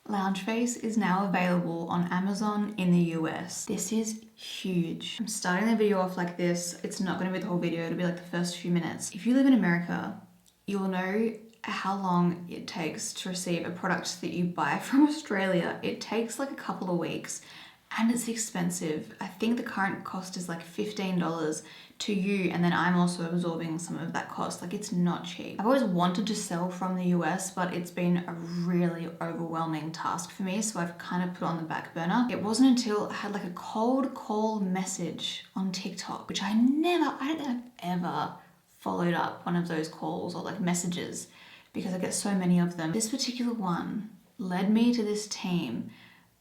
Loungeface is now available on Amazon in the US. This is huge. I'm starting the video off like this. It's not going to be the whole video, it'll be like the first few minutes. If you live in America, you'll know how long it takes to receive a product that you buy from Australia. It takes like a couple of weeks and it's expensive. I think the current cost is like $15 to you, and then I'm also absorbing some of that cost. Like, it's not cheap. I've always wanted to sell from the US, but it's been a really overwhelming task for me, so I've kind of put it on the back burner. It wasn't until I had like a cold call message on TikTok, which I don't think I've ever followed up one of those calls or like messages because I get so many of them. This particular one led me to this team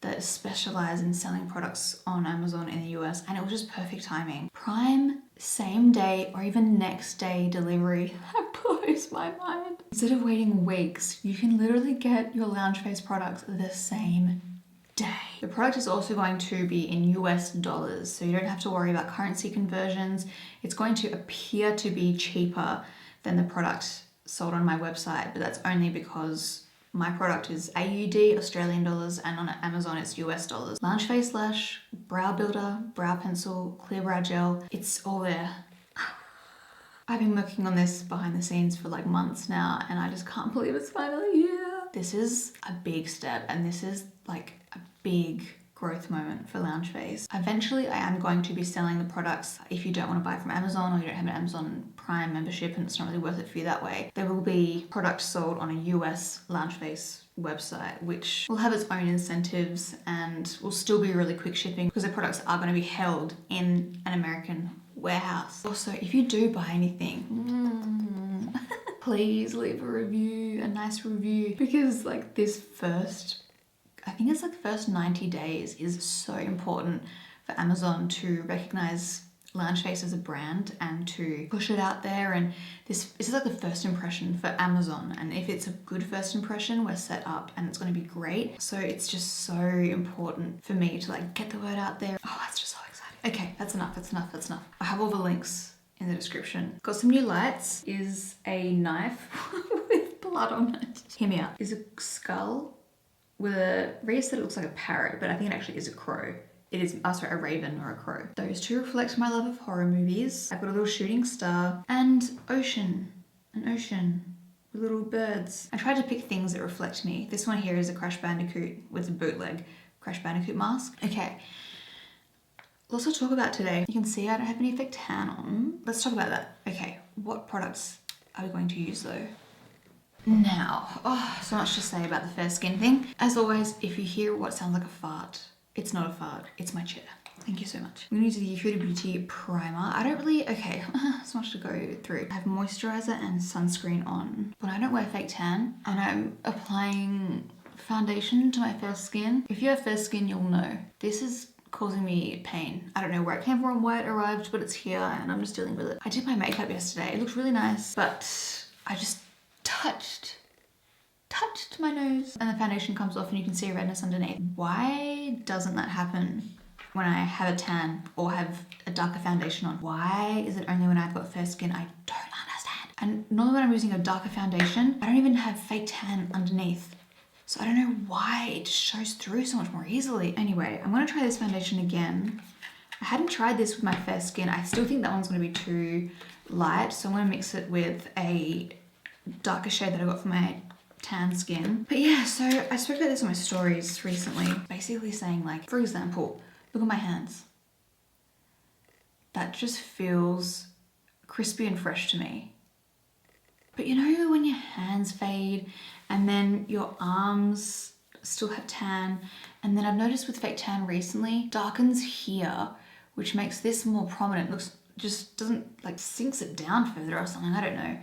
that specialize in selling products on Amazon in the US, and it was just perfect timing. Prime same day or even next day delivery. That blows my mind. Instead of waiting weeks, you can literally get your Loungeface products the same day. The product is also going to be in US dollars, so you don't have to worry about currency conversions. It's going to appear to be cheaper than the product sold on my website, but that's only because my product is AUD, Australian dollars, and on Amazon it's US dollars. Loungeface Lash, Brow Builder, Brow Pencil, Clear Brow Gel, it's all there. I've been working on this behind the scenes for like months now, and I just can't believe it's finally here. This is a big step, and this is like a big growth moment for Loungeface. Eventually I am going to be selling the products. If you don't want to buy from Amazon or you don't have an Amazon Prime membership and it's not really worth it for you that way, there will be products sold on a US Loungeface website, which will have its own incentives and will still be really quick shipping because the products are going to be held in an American warehouse. Also, if you do buy anything, please leave a review, a nice review, because like this first, I think it's like the first 90 days is so important for Amazon to recognize Loungeface as a brand and to push it out there. And this is like the first impression for Amazon, and if it's a good first impression, we're set up and it's going to be great. So it's just so important for me to like get the word out there. Oh, that's just so exciting. Okay, that's enough. I have all the links in the description. Got some new lights. Is a knife with blood on it. Hear me out. Is a skull with a, Rhea said it looks like a parrot, but I think it actually is a crow. It is, sorry, a raven or a crow. Those two reflect my love of horror movies. I've got a little shooting star and ocean, an ocean with little birds. I tried to pick things that reflect me. This one here is a Crash Bandicoot with a bootleg Crash Bandicoot mask. Okay, lots to talk about today. You can see I don't have any fake tan on. Let's talk about that. Okay, what products are we going to use though? Now, so much to say about the fair skin thing. As always, if you hear what sounds like a fart, it's not a fart, it's my chair. Thank you so much. I'm gonna use the Huda Beauty primer. I don't really, okay, so much to go through. I have moisturizer and sunscreen on, but I don't wear fake tan, and I'm applying foundation to my fair skin. If you have fair skin, you'll know. This is causing me pain. I don't know where it came from, why it arrived, but it's here and I'm just dealing with it. I did my makeup yesterday. It looked really nice, but I just touched my nose and the foundation comes off and you can see redness underneath. Why doesn't that happen when I have a tan or have a darker foundation on? Why is it only when I've got fair skin? I don't understand. And normally when I'm using a darker foundation, I don't even have fake tan underneath. So I don't know why it just shows through so much more easily. Anyway, I'm gonna try this foundation again. I hadn't tried this with my fair skin. I still think that one's gonna be too light, so I'm gonna mix it with a darker shade that I got for my tan skin. But yeah, so I spoke about this on my stories recently, basically saying like, for example, look at my hands. That just feels crispy and fresh to me. But you know when your hands fade and then your arms still have tan, and then I've noticed with fake tan recently, darkens here, which makes this more prominent. Looks, just doesn't like, sinks it down further or something, I don't know.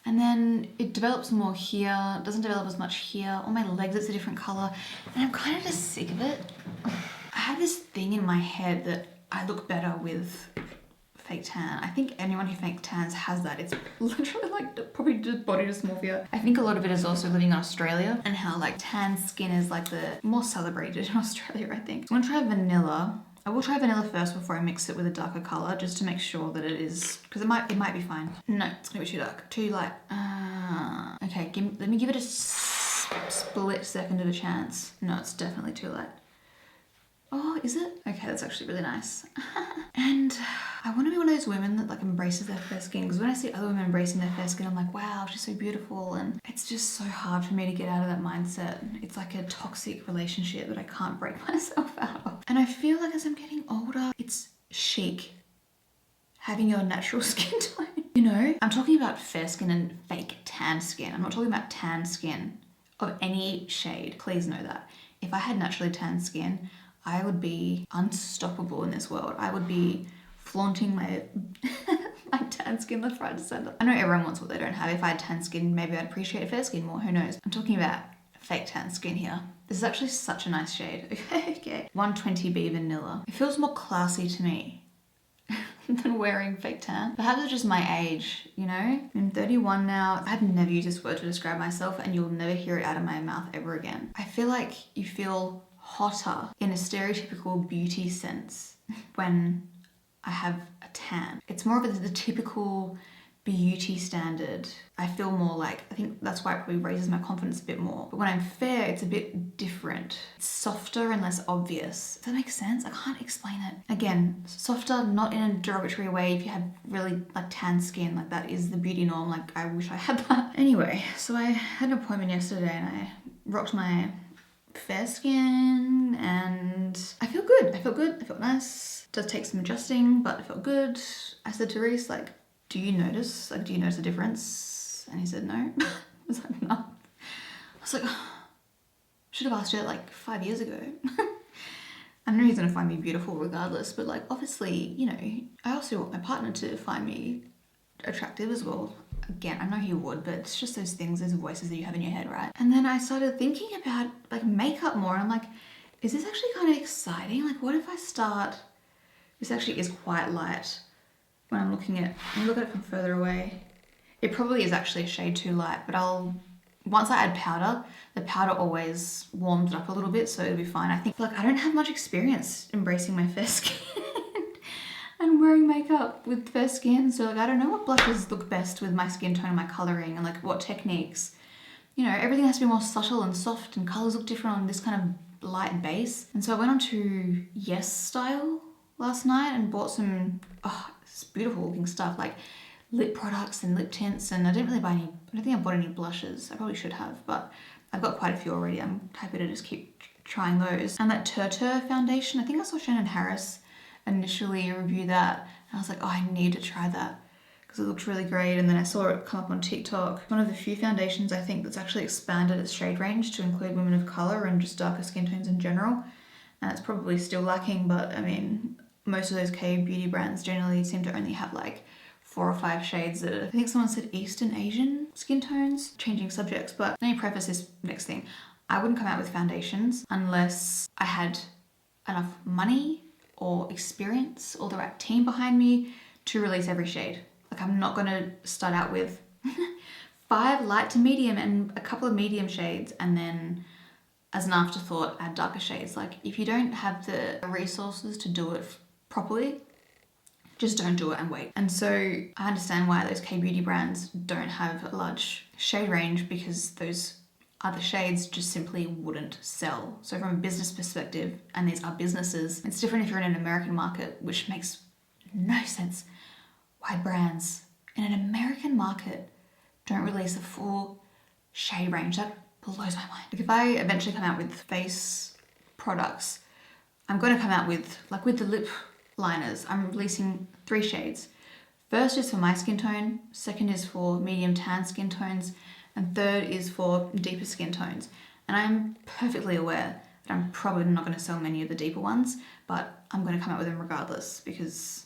And then it develops more here, doesn't develop as much here. On my legs it's a different color, and I'm kind of just sick of it. I have this thing in my head that I look better with fake tan. I think anyone who fake tans has that. It's literally like probably just body dysmorphia. I think a lot of it is also living in Australia and how like tan skin is like the more celebrated in Australia, I think. I'm gonna try vanilla. I will try vanilla first before I mix it with a darker color, just to make sure that it is, because it might be fine. No, it's gonna be too dark, too light. Okay, let me give it a split second of a chance. No, it's definitely too light. Oh, is it? Okay, that's actually really nice. And I want to be one of those women that like embraces their fair skin, because when I see other women embracing their fair skin, I'm like, wow, she's so beautiful. And it's just so hard for me to get out of that mindset. It's like a toxic relationship that I can't break myself out of. And I feel like as I'm getting older, it's chic having your natural skin tone. You know, I'm talking about fair skin and fake tan skin. I'm not talking about tan skin of any shade. Please know that. If I had naturally tan skin, I would be unstoppable in this world. I would be flaunting my my tan skin left, right, and center. I know everyone wants what they don't have. If I had tan skin, maybe I'd appreciate fair skin more. Who knows? I'm talking about fake tan skin here. This is actually such a nice shade. Okay. 120B Vanilla. It feels more classy to me than wearing fake tan. Perhaps it's just my age, you know? I'm 31 now. I've never used this word to describe myself, and you'll never hear it out of my mouth ever again. I feel like you feel hotter in a stereotypical beauty sense when I have a tan. It's more of the typical beauty standard. I feel more like, I think that's why it probably raises my confidence a bit more. But when I'm fair, it's a bit different. It's softer and less obvious. Does that make sense? I can't explain it. Again, softer, not in a derogatory way. If you have really like tan skin, like that is the beauty norm. Like I wish I had that. Anyway, so I had an appointment yesterday and I rocked my fair skin and I feel good. I felt nice. It does take some adjusting, but I felt good. I said to Reese, like, do you notice a difference? And he said no. I was like, no. I was like, oh, should have asked you that like 5 years ago. I know he's gonna find me beautiful regardless, but like obviously, you know, I also want my partner to find me attractive as well. Again, I know he would, but it's just those things, those voices that you have in your head, right? And then I started thinking about like makeup more, and I'm like, is this actually kind of exciting? Like, what if I start, this actually is quite light when I'm looking at, when you look at it from further away, it probably is actually a shade too light, but once I add powder, the powder always warms it up a little bit, so it'll be fine. I think, like, I don't have much experience embracing my fair skin and wearing makeup with fair skin, so like I don't know what blushes look best with my skin tone and my colouring, and like what techniques. You know, everything has to be more subtle and soft, and colours look different on this kind of light base. And so I went on to Yes Style last night and bought some, it's beautiful looking stuff, like lip products and lip tints, and I didn't really buy any, I don't think I bought any blushes. I probably should have, but I've got quite a few already. I'm happy to just keep trying those. And that Turtur foundation, I think I saw Shannon Harris initially review that, and I was like, oh, I need to try that because it looked really great. And then I saw it come up on TikTok. One of the few foundations I think that's actually expanded its shade range to include women of colour and just darker skin tones in general, and it's probably still lacking, but I mean, most of those K beauty brands generally seem to only have like 4 or 5 shades that are, I think someone said Eastern Asian skin tones. Changing subjects, but let me preface this next thing. I wouldn't come out with foundations unless I had enough money or experience or the right team behind me to release every shade. Like, I'm not gonna start out with 5 light to medium and a couple of medium shades and then as an afterthought add darker shades. Like, if you don't have the resources to do it properly, just don't do it and wait. And so I understand why those K-beauty brands don't have a large shade range, because those other shades just simply wouldn't sell. So from a business perspective, and these are businesses, it's different if you're in an American market, which makes no sense. Why brands in an American market don't release a full shade range? That blows my mind. Like, if I eventually come out with face products, I'm going to come out with, like with the lip liners, I'm releasing 3 shades. First is for my skin tone, second is for medium tan skin tones, and third is for deeper skin tones. And I'm perfectly aware that I'm probably not going to sell many of the deeper ones, but I'm going to come out with them regardless, because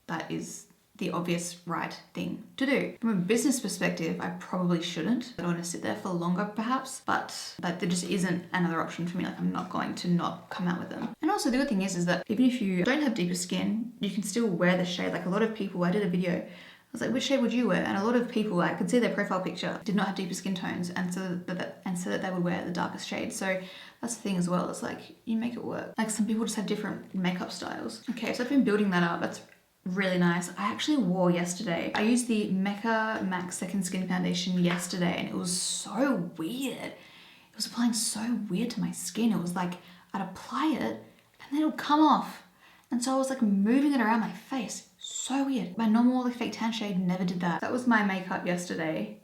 that is the obvious right thing to do. From a business perspective, I probably shouldn't. I don't want to sit there for longer perhaps, but there just isn't another option for me. Like, I'm not going to not come out with them. And also the good thing is that even if you don't have deeper skin, you can still wear the shade. Like, a lot of people, I did a video, I was like, which shade would you wear? And a lot of people, I could see their profile picture, did not have deeper skin tones, and so that they would wear the darkest shade. So that's the thing as well. It's like, you make it work. Like, some people just have different makeup styles. Okay, so I've been building that up. That's really nice. I actually wore yesterday. I used the Mecca Max Second Skin Foundation yesterday and it was so weird. It was applying so weird to my skin. It was like I'd apply it and then it would come off. And so I was like moving it around my face. So weird. My normal like fake tan shade never did that. That was my makeup yesterday.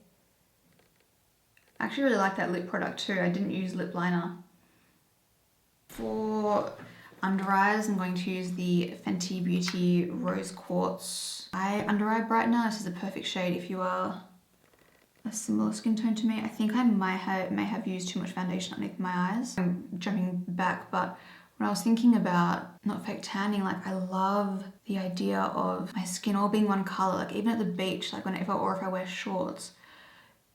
I actually really like that lip product too. I didn't use lip liner. For under eyes, I'm going to use the Fenty Beauty Rose Quartz Under Eye Brightener. This is a perfect shade if you are a similar skin tone to me. I think I may have used too much foundation underneath my eyes. I'm jumping back, but when I was thinking about not fake tanning, like I love the idea of my skin all being one color. Like even at the beach, like if I wear shorts,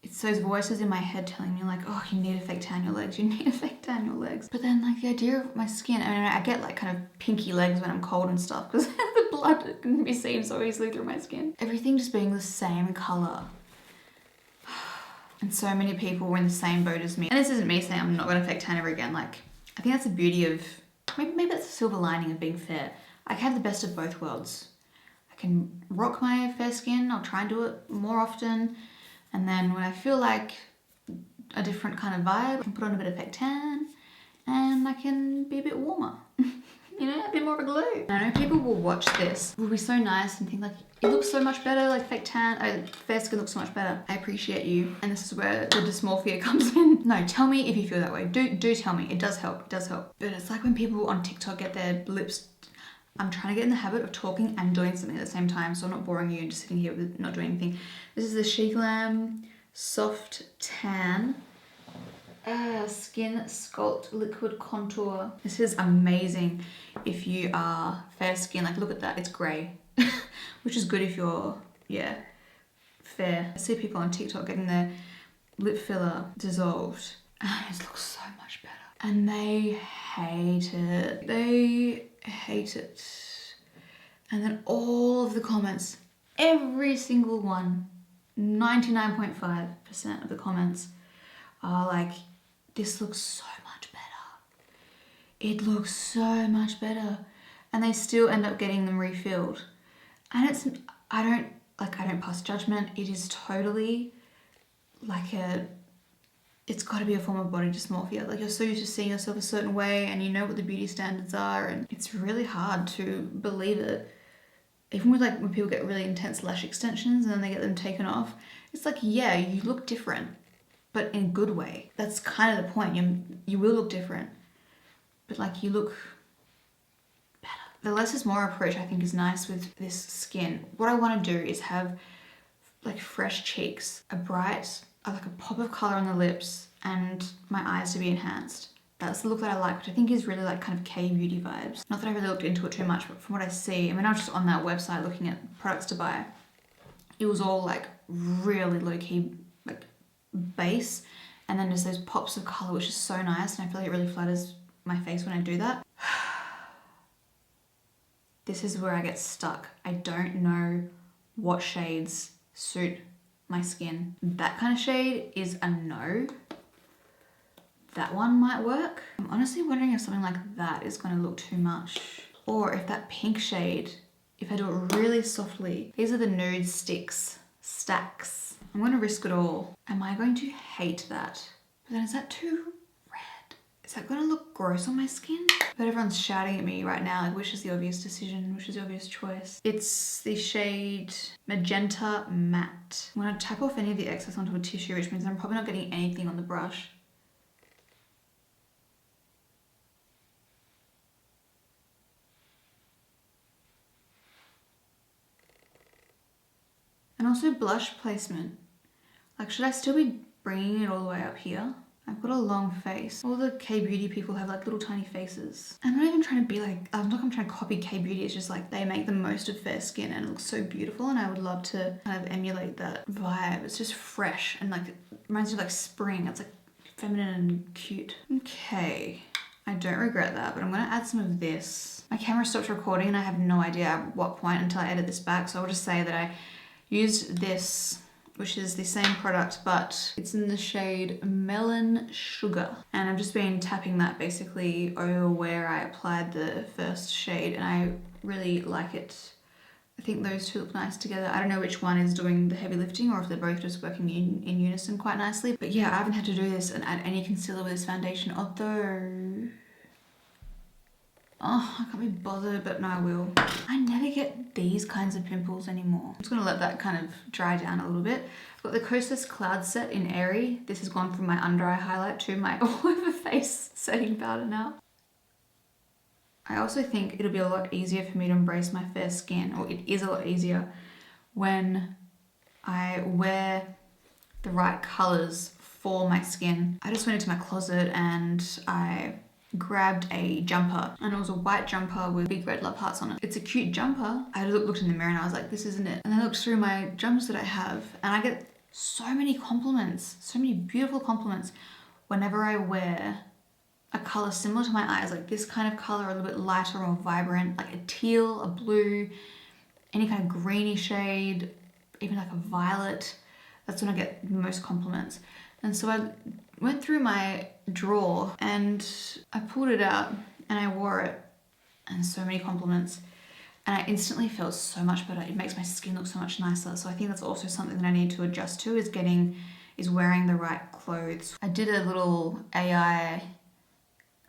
it's those voices in my head telling me like, oh, you need to fake tan your legs, you need to fake tan your legs. But then like the idea of my skin, I mean, I get like kind of pinky legs when I'm cold and stuff because the blood can be seen so easily through my skin. Everything just being the same color. And so many people were in the same boat as me. And this isn't me saying I'm not gonna fake tan ever again. Like, I think that's the beauty of, maybe that's the silver lining of being fair. I can have the best of both worlds. I can rock my fair skin, I'll try and do it more often. And then when I feel like a different kind of vibe, I can put on a bit of fake tan and I can be a bit warmer. You know, a bit more of a glow. I know people will watch this, will be so nice and think like, it looks so much better, like fake tan, fair skin looks so much better. I appreciate you. And this is where the dysmorphia comes in. No, tell me if you feel that way. Do tell me, it does help, it does help. But it's like when people on TikTok get their lips, I'm trying to get in the habit of talking and doing something at the same time, so I'm not boring you and just sitting here with not doing anything. This is the She Glam Soft Tan Skin Sculpt Liquid Contour. This is amazing if you are fair skin. Like look at that, it's grey, which is good if you're, yeah, fair. I see people on TikTok getting their lip filler dissolved and it looks so much better. And they hate it. They hate it. And then all of the comments, every single one, 99.5% of the comments are like, this looks so much better. It looks so much better. And they still end up getting them refilled. And it's, I don't pass judgment. It is totally like it's got to be a form of body dysmorphia. Like you're so used to seeing yourself a certain way and you know what the beauty standards are and it's really hard to believe it. Even with like when people get really intense lash extensions and then they get them taken off, it's like, yeah, you look different, but in a good way. That's kind of the point. You will look different, but like you look better. The less is more approach I think is nice with this skin. What I want to do is have like fresh cheeks, like a pop of color on the lips and my eyes to be enhanced. That's the look that I like, which I think is really like kind of K-beauty vibes. Not that I really looked into it too much, but from what I see, I mean, I was just on that website looking at products to buy. It was all like really low-key like base and then there's those pops of color, which is so nice and I feel like it really flatters my face when I do that. This is where I get stuck. I don't know what shades suit my skin. That kind of shade is a no. That one might work. I'm honestly wondering if something like that is going to look too much. Or if that pink shade, if I do it really softly. These are the nude stacks. I'm going to risk it all. Am I going to hate that? But then is that too red? Is that going to look gross on my skin? But everyone's shouting at me right now, like which is the obvious decision, which is the obvious choice. It's the shade Magenta Matte. I'm going to tap off any of the excess onto a tissue, which means I'm probably not getting anything on the brush. And also blush placement. Like, should I still be bringing it all the way up here? I've got a long face. All the K-beauty people have like little tiny faces. I'm not even trying to be like, I'm not trying to copy K-beauty. It's just like they make the most of fair skin and it looks so beautiful and I would love to kind of emulate that vibe. It's just fresh and like, it reminds me of like spring. It's like feminine and cute. Okay. I don't regret that, but I'm gonna add some of this. My camera stopped recording and I have no idea at what point until I edit this back. So I'll just say that I used this, which is the same product, but it's in the shade Melon Sugar. And I've just been tapping that basically over where I applied the first shade and I really like it I think those two look nice together. I don't know which one is doing the heavy lifting or if they're both just working in unison quite nicely. But yeah, I haven't had to do this and add any concealer with this foundation, although... Oh, I can't be bothered, but no, I will. I never get these kinds of pimples anymore. I'm just gonna let that kind of dry down a little bit. I've got the Kosas Cloud Set in Airy. This has gone from my under eye highlight to my all over face setting powder now. I also think it'll be a lot easier for me to embrace my fair skin, or it is a lot easier when I wear the right colours for my skin. I just went into my closet and I grabbed a jumper, and it was a white jumper with big red love hearts on it. It's a cute jumper. I looked in the mirror and I was like, this isn't it. And I looked through my jumpers that I have and I get so many compliments, so many beautiful compliments whenever I wear a color similar to my eyes, like this kind of color, a little bit lighter or more vibrant, like a teal, a blue, any kind of greeny shade, even like a violet. That's when I get the most compliments. And so I went through my drawer and I pulled it out and I wore it, and so many compliments, and I instantly felt so much better. It makes my skin look so much nicer. So I think that's also something that I need to adjust to, is wearing the right clothes. I did a little AI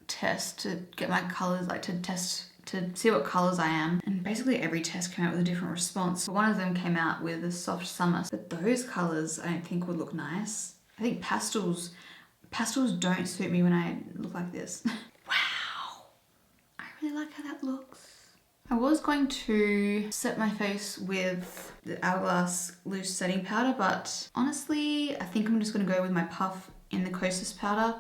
test to get my colors, like to see what colors I am, and basically every test came out with a different response. But one of them came out with a soft summer, but those colors I don't think would look nice. I think pastels don't suit me when I look like this. Wow, I really like how that looks. I was going to set my face with the Hourglass loose setting powder, but honestly I think I'm just going to go with my puff in the Kosas powder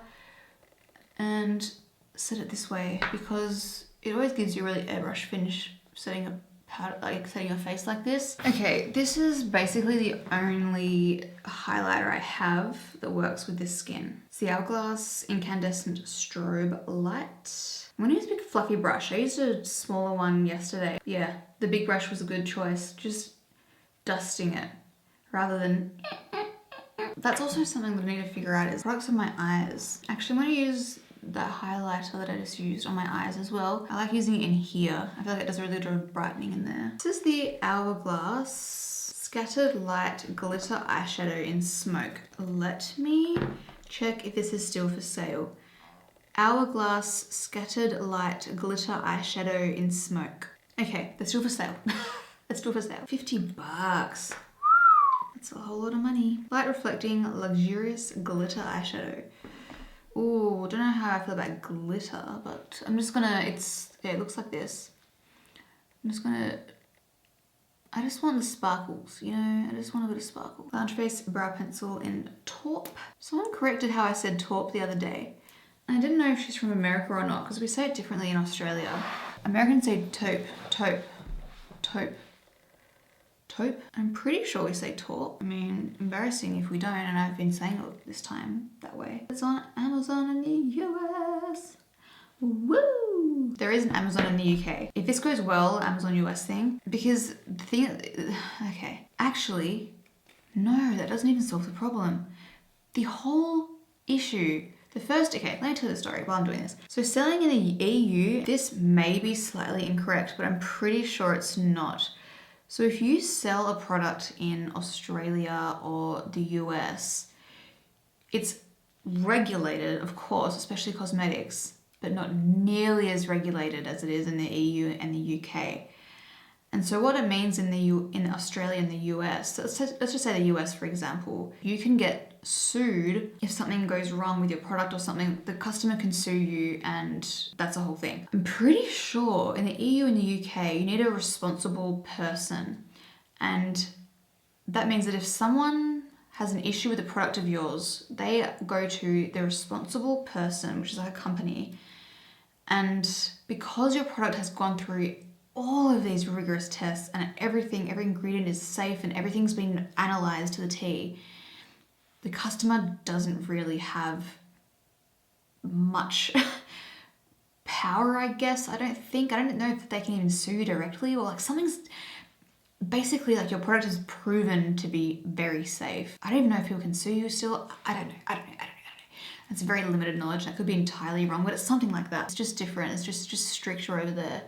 and set it this way, because it always gives you a really airbrush finish setting a powder, like setting your face like this. Okay, this is basically the only highlighter I have that works with this skin. It's the Hourglass Incandescent Strobe Light. I'm gonna use a big fluffy brush. I used a smaller one yesterday. Yeah, the big brush was a good choice. Just dusting it rather than... That's also something that I need to figure out is products on my eyes. Actually, I'm gonna use that highlighter that I just used on my eyes as well. I like using it in here. I feel like it does a really good job of brightening in there. This is the Hourglass Scattered Light Glitter Eyeshadow in Smoke. Let me check if this is still for sale. Hourglass Scattered Light Glitter Eyeshadow in Smoke. Okay, they're still for sale. They're still for sale. $50. That's a whole lot of money. Light reflecting luxurious glitter eyeshadow. Ooh, don't know how I feel about glitter, but I'm just gonna, it looks like this. I'm just gonna, I just want the sparkles, you know, I just want a bit of sparkle. Loungeface Brow Pencil in Taupe. Someone corrected how I said taupe the other day. I didn't know if she's from America or not, because we say it differently in Australia. Americans say taupe, taupe, taupe. Taupe? I'm pretty sure we say taupe. I mean, embarrassing if we don't, and I've been saying it this time that way. It's on Amazon in the US. Woo! There is an Amazon in the UK. If this goes well, Amazon US thing, because the thing, okay. Actually, no, that doesn't even solve the problem. The whole issue, okay, let me tell you the story while I'm doing this. So selling in the EU, this may be slightly incorrect, but I'm pretty sure it's not. So if you sell a product in Australia or the US, it's regulated, of course, especially cosmetics, but not nearly as regulated as it is in the EU and the UK. And so what it means in Australia and the US, so let's just say the US for example, you can get sued if something goes wrong with your product or something. The customer can sue you, and that's a whole thing. I'm pretty sure in the EU and the UK you need a responsible person, and that means that if someone has an issue with a product of yours, they go to the responsible person, which is like a company, and because your product has gone through all of these rigorous tests and every ingredient is safe and everything's been analyzed to the T, the customer doesn't really have much power, I guess. I don't know if they can even sue you directly, or like something's basically like your product is proven to be very safe. I don't even know if people can sue you still. I don't know. That's very limited knowledge. That could be entirely wrong, but it's something like that. It's just different. It's just stricter over there.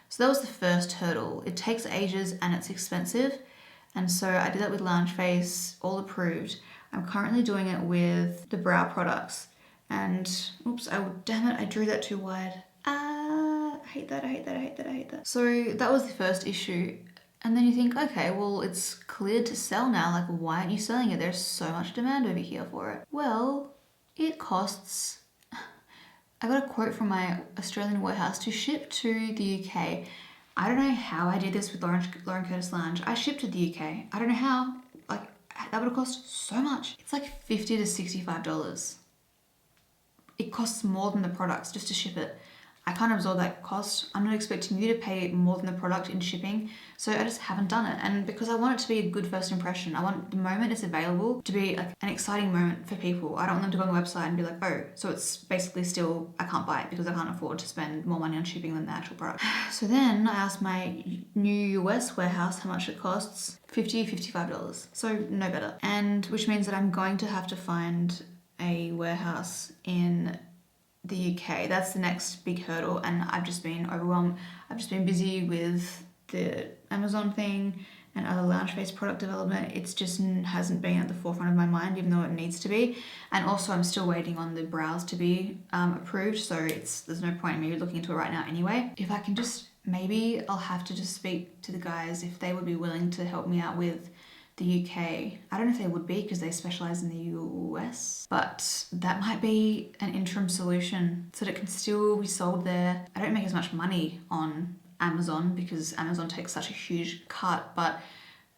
So that was the first hurdle. It takes ages and it's expensive. And so I did that with Loungeface, all approved. I'm currently doing it with the brow products. And oops, damn it, I drew that too wide. I hate that, I hate that, I hate that, I hate that. So that was the first issue. And then you think, okay, well, it's cleared to sell now. Like, why aren't you selling it? There's so much demand over here for it. Well, it costs... I got a quote from my Australian warehouse to ship to the UK. I don't know how I did this with Lauren Curtis Lounge. I shipped to the UK. I don't know how. Like, that would have cost so much. It's like $50 to $65. It costs more than the products just to ship it. I can't absorb that cost. I'm not expecting you to pay more than the product in shipping, so I just haven't done it. And because I want it to be a good first impression, I want the moment it's available to be like an exciting moment for people. I don't want them to go on the website and be like, oh, so it's basically still, I can't buy it because I can't afford to spend more money on shipping than the actual product. So then I asked my new US warehouse how much it costs, $50, $55. So no better. And which means that I'm going to have to find a warehouse in the UK. That's the next big hurdle, and I've just been overwhelmed. I've just been busy with the Amazon thing and other Loungeface product development. It's just hasn't been at the forefront of my mind, even though it needs to be. And also I'm still waiting on the brows to be approved, so there's no point in me looking into it right now anyway. If I can just, maybe I'll have to just speak to the guys if they would be willing to help me out with the UK. I don't know if they would be because they specialize in the US, but that might be an interim solution so that it can still be sold there. I don't make as much money on Amazon because Amazon takes such a huge cut, but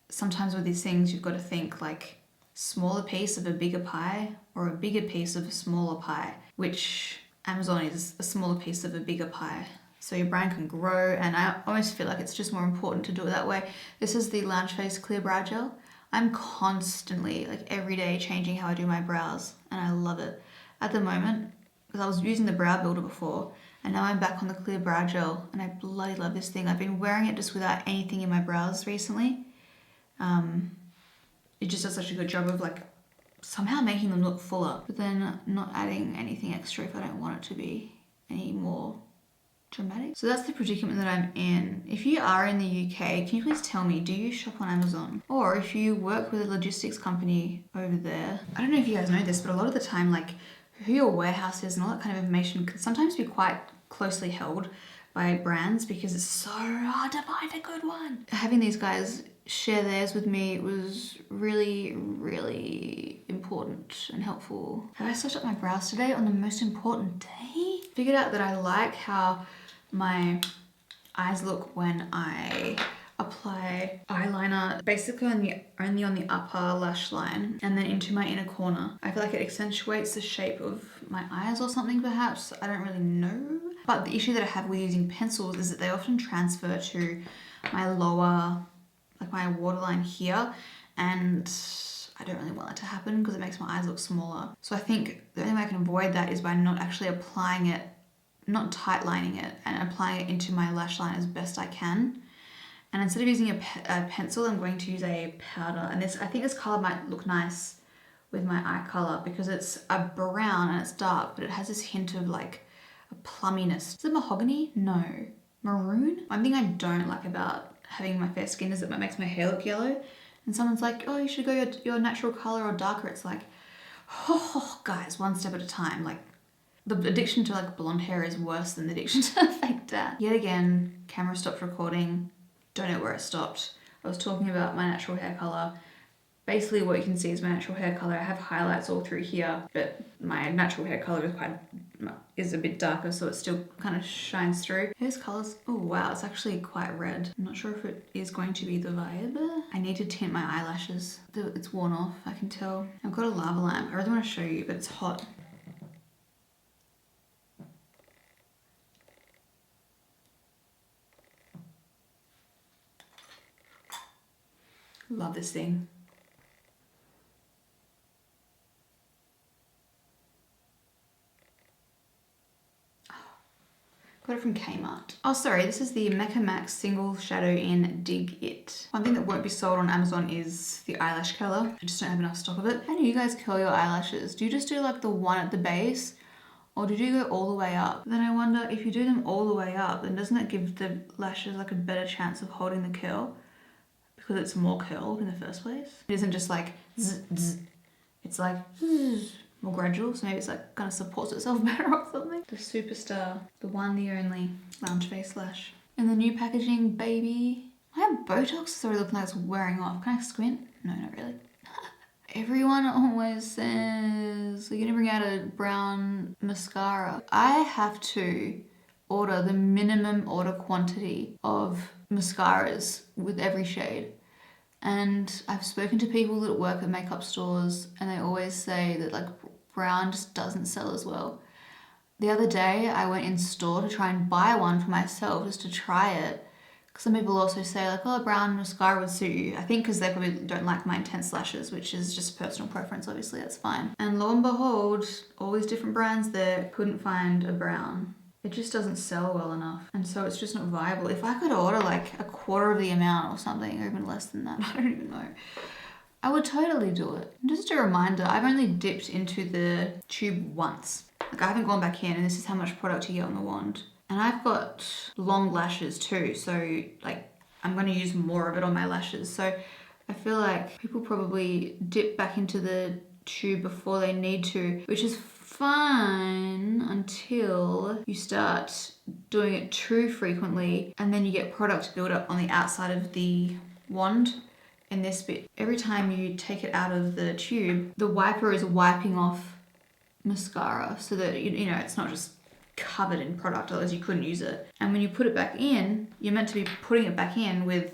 sometimes with these things you've got to think like smaller piece of a bigger pie or a bigger piece of a smaller pie, which Amazon is a smaller piece of a bigger pie. So your brand can grow, and I almost feel like it's just more important to do it that way. This is the Loungeface Clear Brow Gel. I'm constantly, like every day, changing how I do my brows, and I love it. At the moment, because I was using the brow builder before, and now I'm back on the Clear Brow Gel, and I bloody love this thing. I've been wearing it just without anything in my brows recently. It just does such a good job of like somehow making them look fuller, but then not adding anything extra if I don't want it to be any more dramatic. So that's the predicament that I'm in. If you are in the UK, can you please tell me, do you shop on Amazon? Or if you work with a logistics company over there, I don't know if you guys know this, but a lot of the time, like who your warehouse is and all that kind of information can sometimes be quite closely held by brands because it's so hard to find a good one. Having these guys share theirs with me was really, really important and helpful. Have I touched up my brows today on the most important day? Figured out that I like how my eyes look when I apply eyeliner basically only on the upper lash line and then into my inner corner. I feel like it accentuates the shape of my eyes or something perhaps. I don't really know. But the issue that I have with using pencils is that they often transfer to my lower, like my waterline here, and I don't really want that to happen because it makes my eyes look smaller. So I think the only way I can avoid that is by not actually applying it, not tight lining it, and applying it into my lash line as best I can. And instead of using a pencil, I'm going to use a powder. And I think this color might look nice with my eye color because it's a brown and it's dark, but it has this hint of like a plumminess. Is it mahogany? No. Maroon? One thing I don't like about having my fair skin is that it makes my hair look yellow. And someone's like, oh, you should go your natural color or darker. It's like, oh, guys, one step at a time. Like, the addiction to like blonde hair is worse than the addiction to fake tan. Yet again, camera stopped recording. Don't know where it stopped. I was talking about my natural hair color. Basically what you can see is my natural hair color. I have highlights all through here, but my natural hair color is a bit darker, so it still kind of shines through. Here's colors. Oh wow, it's actually quite red. I'm not sure if it is going to be the vibe. I need to tint my eyelashes. It's worn off, I can tell. I've got a lava lamp. I really want to show you, but it's hot. Love this thing. Got it from Kmart. Oh, sorry, this is the Mecca Max Single Shadow in Dig It. One thing that won't be sold on Amazon is the eyelash curler. I just don't have enough stock of it. How do you guys curl your eyelashes? Do you just do like the one at the base? Or did you go all the way up? Then I wonder, if you do them all the way up, then doesn't it give the lashes like a better chance of holding the curl? Because it's more curled in the first place. It isn't just like zzz, zzz. It's like zzz, more gradual, so maybe it's like kind of supports itself better or something. The Superstar, the one, the only Loungeface lash. In the new packaging, baby. My Botox is already looking like it's wearing off. Can I squint? No, not really. Everyone always says, you're gonna bring out a brown mascara. I have to order the minimum order quantity of mascaras with every shade. And I've spoken to people that work at makeup stores and they always say that like brown just doesn't sell as well. The other day I went in store to try and buy one for myself just to try it. Some people also say like, oh, brown mascara would suit you. I think because they probably don't like my intense lashes, which is just personal preference, obviously, that's fine. And lo and behold, all these different brands there couldn't find a brown. It just doesn't sell well enough. And so it's just not viable. If I could order like a quarter of the amount or something, or even less than that, I don't even know, I would totally do it. And just a reminder, I've only dipped into the tube once. Like I haven't gone back in, and this is how much product you get on the wand. And I've got long lashes too, so like I'm going to use more of it on my lashes. So I feel like people probably dip back into the tube before they need to, which is fine until you start doing it too frequently, and then you get product build up on the outside of the wand in this bit. Every time you take it out of the tube, the wiper is wiping off mascara so that you know it's not just covered in product, otherwise you couldn't use it. And when you put it back in, you're meant to be putting it back in with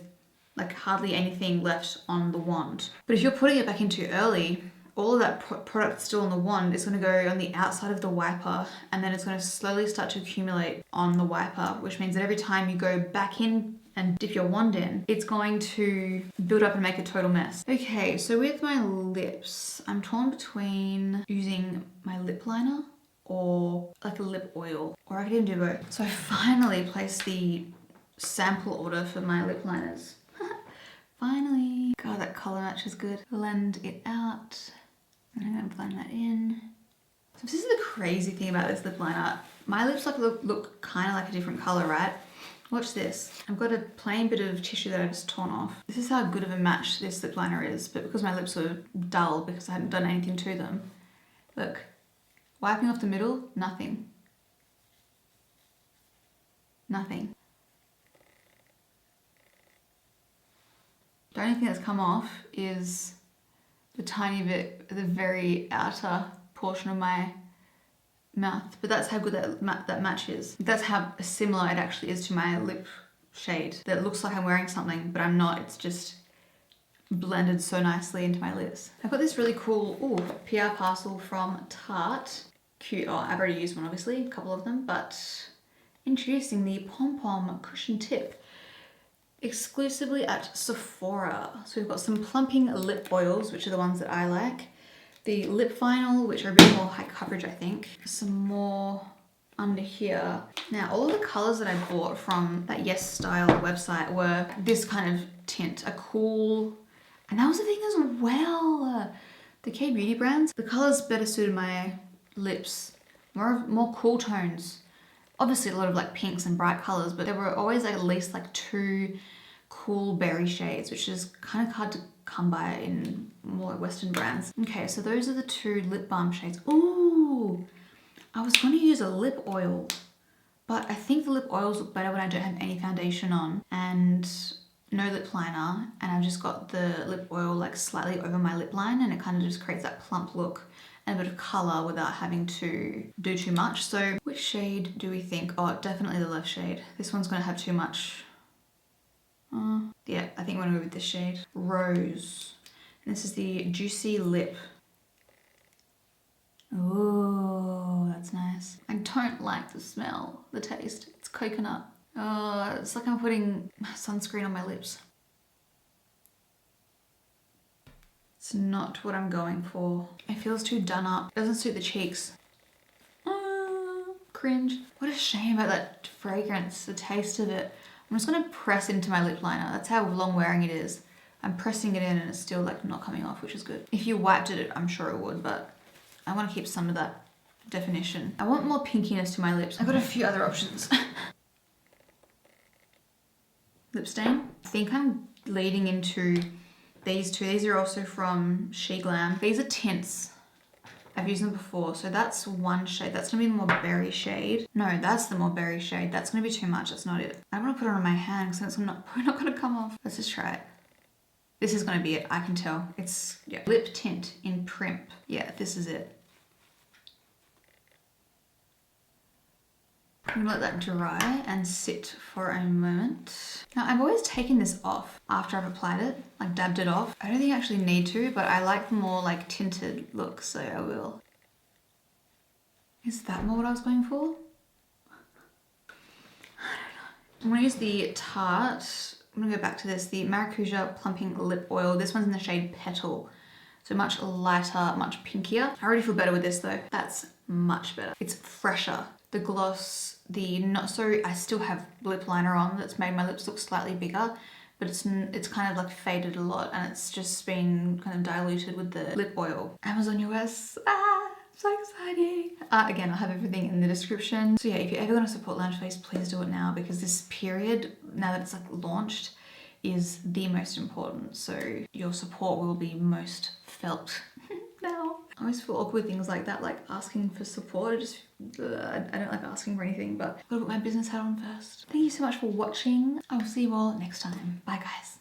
like hardly anything left on the wand. But if you're putting it back in too early, all of that product still on the wand is going to go on the outside of the wiper, and then it's going to slowly start to accumulate on the wiper, which means that every time you go back in and dip your wand in, it's going to build up and make a total mess. Okay, so with my lips, I'm torn between using my lip liner or like a lip oil, or I could even do both. So I finally placed the sample order for my lip liners. Finally. God, that color match is good. Blend it out. And I'm gonna blend that in. So this is the crazy thing about this lip liner. My lips look kind of like a different color, right? Watch this. I've got a plain bit of tissue that I just torn off. This is how good of a match this lip liner is, but because my lips were dull because I hadn't done anything to them. Look. Wiping off the middle, nothing. Nothing. The only thing that's come off is the tiny bit, the very outer portion of my mouth. But that's how good that match is. That's how similar it actually is to my lip shade. That looks like I'm wearing something, but I'm not. It's just blended so nicely into my lips. I've got this really cool PR parcel from Tarte. Cute. Oh, I've already used one, obviously, a couple of them, but introducing the Pom Pom Cushion Tip exclusively at Sephora. So we've got some plumping lip oils, which are the ones that I like. The lip vinyl, which are a bit more high coverage, I think. Some more under here. Now, all of the colors that I bought from that Yes Style website were this kind of tint, a cool, and that was the thing as well. The K-beauty brands, the colors better suited my lips, more cool tones. Obviously a lot of like pinks and bright colors, but there were always like at least like 2 cool berry shades, which is kind of hard to come by in more Western brands. Okay, so those are the 2 lip balm shades. Ooh, I was going to use a lip oil, but I think the lip oils look better when I don't have any foundation on and no lip liner, and I've just got the lip oil like slightly over my lip line, and it kind of just creates that plump look and a bit of color without having to do too much. So which shade do we think? Oh, definitely the left shade. This one's gonna have too much. Yeah, I think we're gonna go with this shade. Rose. And this is the Juicy Lip. Oh, that's nice. I don't like the smell, the taste. It's coconut. Oh, it's like I'm putting sunscreen on my lips. It's not what I'm going for. It feels too done up. It doesn't suit the cheeks. Cringe. What a shame about that fragrance, the taste of it. I'm just gonna press into my lip liner. That's how long wearing it is. I'm pressing it in and it's still like not coming off, which is good. If you wiped it, I'm sure it would, but I want to keep some of that definition. I want more pinkiness to my lips. I've got a few other options. Lip stain. I think I'm leading into these two. These are also from She Glam. These are tints. I've used them before. So that's one shade. That's gonna be the more berry shade. No, that's the more berry shade. That's gonna be too much. That's not it. I want to put it on my hand because it's probably not gonna come off. Let's just try it. This is gonna be it. I can tell. It's, yeah. Lip tint in Primp. Yeah, this is it. I'm gonna let that dry and sit for a moment. Now, I've always taken this off after I've applied it, like dabbed it off. I don't think I actually need to, but I like the more like tinted look, so I will. Is that more what I was going for? I don't know. I'm gonna use the Tarte, I'm gonna go back to this, the Maracuja Plumping Lip Oil. This one's in the shade Petal. So much lighter, much pinkier. I already feel better with this though. That's much better. It's fresher. The gloss, the not so, I still have lip liner on that's made my lips look slightly bigger, but it's kind of like faded a lot and it's just been kind of diluted with the lip oil. Amazon US, so exciting. Again, I'll have everything in the description. So yeah, if you're ever gonna support Loungeface, please do it now because this period, now that it's like launched, is the most important. So your support will be most felt now. I always feel awkward with things like that, like asking for support. I don't like asking for anything, but I've got to put my business hat on first. Thank you so much for watching. I will see you all next time. Bye guys.